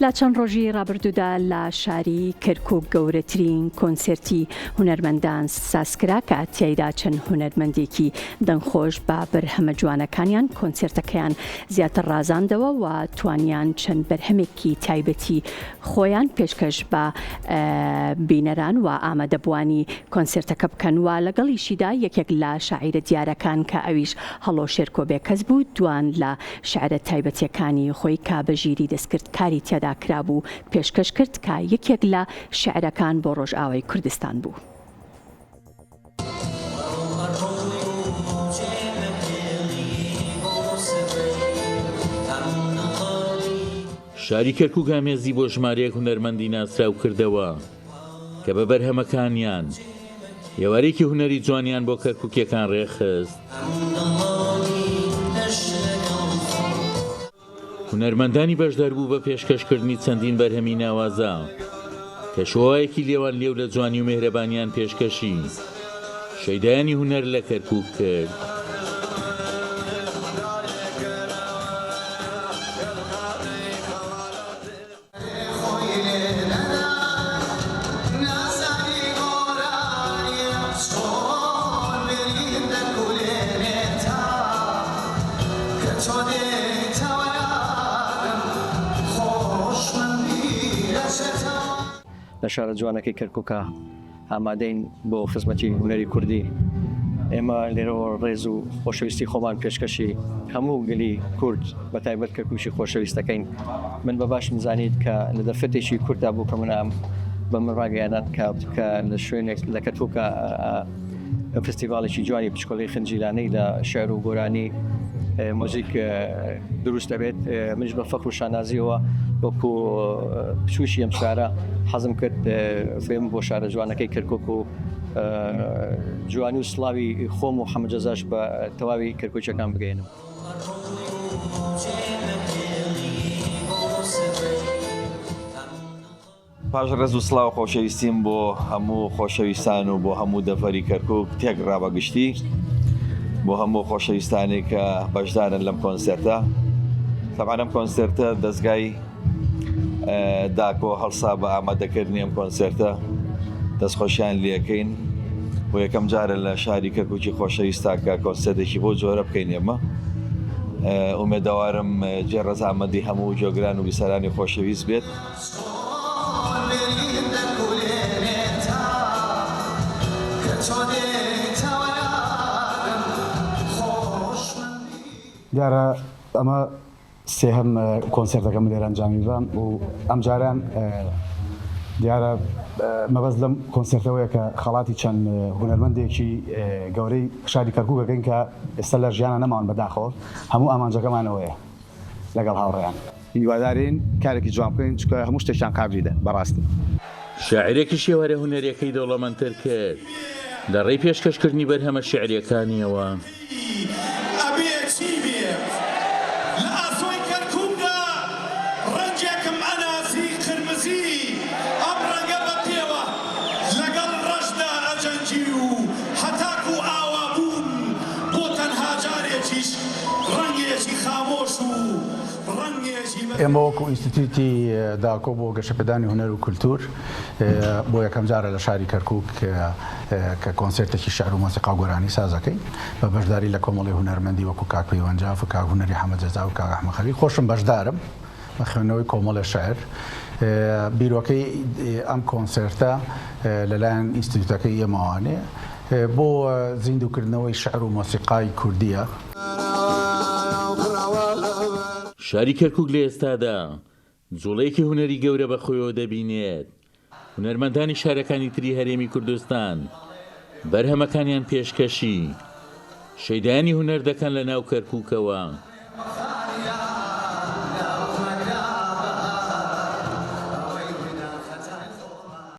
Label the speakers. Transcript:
Speaker 1: لا چەند ڕۆژی ڕابردوودا لە شاری کەرکووک گەورەترین کۆنسێرتی هونەرمەندان سازکرا کە تیایدا چەند هونەرمەندێکی دەنگخۆش بە بەرهەمە جوانەکانیان کۆنسێرتەکەیان زیاتر ڕازاندەوە و توانیان چەند بەرهەمێکی تایبەتی خۆیان پێشکەش بە بینەران و ئامادەبوانی کۆنسێرتەکە بکەن و لەگەڵیشیدا یەکێک لە شاعیرە دیارەکان کە ئەویش هەڵۆشێر کۆبێکەس بوو دوان لە شعرە تایبەتیەکانی خۆی کا بەژیری دەستکرد کاری تیادا کرابوو پێشکەش کرد کە یەکێک لە شعرەکان بۆ ڕۆژئاوای کوردستان بوو.
Speaker 2: شاری کەرکووک ئامێزی بۆ ژمارەیەک هونەرمەندی ناسراو کردەوە کە بە بەرهەمەکانیان ێوارێکی هونەری جوانیان بۆ کەرکووکیەکان ڕێخست. هونەرمەندانی بەشدار بوو بە پێشکەشکردنی چەندین بەرهەمی ناوازە کە شۆوایەکی لێوان لێو لە جوانی و مێهرەبانیان پێشکەشی شەیدایانی هونەر لە کەرکووک کرد.
Speaker 3: لە شارە جوانەکەی کەرکووکە ئامادەین بۆ خزمەتی هونەری کوردی. ئێمە لێرەوە ڕێز و خۆشەویستی خۆمان پێشکەشی هەموو گەلی کورد بە تایبەت کەرکووکی خۆشەویستەکەین. من بە باشم زانیت کە لە دەرفەتێکی کووردا بوو کە منام بە من ڕاگەیاندان کە لە شوێنێک لە کەرکووکە فستیڤالێکی جوانی پشکۆڵەی خنجیلانەی لە شێعر و گۆرانی مۆزیک دروست دەبێت. منش بە فەخر و شانازیەوە وەکو پشوشی ئەم شارە حەزم کرد بێم بۆ شارە جوانەکەی کەرکووک و جوانی و سڵاوی خۆم و حەمەجەزاش بە تەواوی کەرکووکیەکان بگەێنم.
Speaker 4: پاش ڕێز و سڵاو خۆشەویستیم بۆ هەموو خۆشەویستان و بۆ هەموو دەفەری کەرکووک تێک ڕابەگشتی بۆ هەموو خۆشەویستانی کە بەشدارن لەم کۆنسێرتە. تەبعاً ئەم کۆنسێرتە دەستگای داکۆ هەڵسا بە ئامادەکردنی ئەم کۆنسێرتە دەستخۆشیان لێەکەین بۆ یەکەم جارە لە شاری کەرکووکی خۆشەویستا کە کۆنسێرتێکی بۆ جۆرە بکەین. ئێمە ئومێدەوارم جێڕەز ئامەدی هەموو جۆگران و بیسەرانی خۆشەویست بێت.
Speaker 5: دیارە ئەمە سێهەم کۆنسێرتەکەم لێرە ئەنجامی بام و ئەم جاران دیارە مەبەست لەم کۆنسێرتەوەیە کە خەڵاتی چەند هونەرمەندێکی گەورەی شاری کەرکووک دەکەین کە ئێستا لە ژیانە نەماون بەداخەوە هەموو ئامانجەکەمانەوەیە لەگەڵ هاوڕێیان هیوادارین کارێکی جوان بکەین چونکە هەموو شتێکیان قابلیدە بەڕاستی.
Speaker 2: شاعیرێکی شێوارە هونەریەکەی دەوڵەمەندتر کرد لە ڕێی پێشکەشکردنی بەرهەمە شیعریەکانیەوە.
Speaker 6: ئێمە وەکو ئینستیتوتی داکۆ بۆ گەشەپێدانی هونەر و کولتور بۆ یەکەم جارە لە شاری کەرکووک کە کۆنسێرتێکی شەعر و مۆسیقا و گۆرانی سازەکەی بە بەشداری لە کۆمەڵی هونەرمەندی وەکو کاک پەیوەنجاف و کاک هونەری حەمەدجەزا و کاک ئەحمەد خەلیل. خۆشم بەشدارم بە خوێندنەوەی کۆمەڵە شەعر. بیرۆکەی ئەم کۆنسێرتە لەلایەن ئینستیتوتەکەی ئێمەوانێ بۆ زیندووکردنەوەی شەعر و مۆسیقای کوردیە.
Speaker 2: شاری کەرکووک لە ئێستادا جوڵەیەکی هونەری گەورە بە خۆیەوە دەبینێت. هونەرمەندانی شارەکانی تری هەرێمی کوردستان بەرهەمەکانیان پێشکەشی شەیدایانی هونەر دەکەن لە ناو کەرکووکەوە.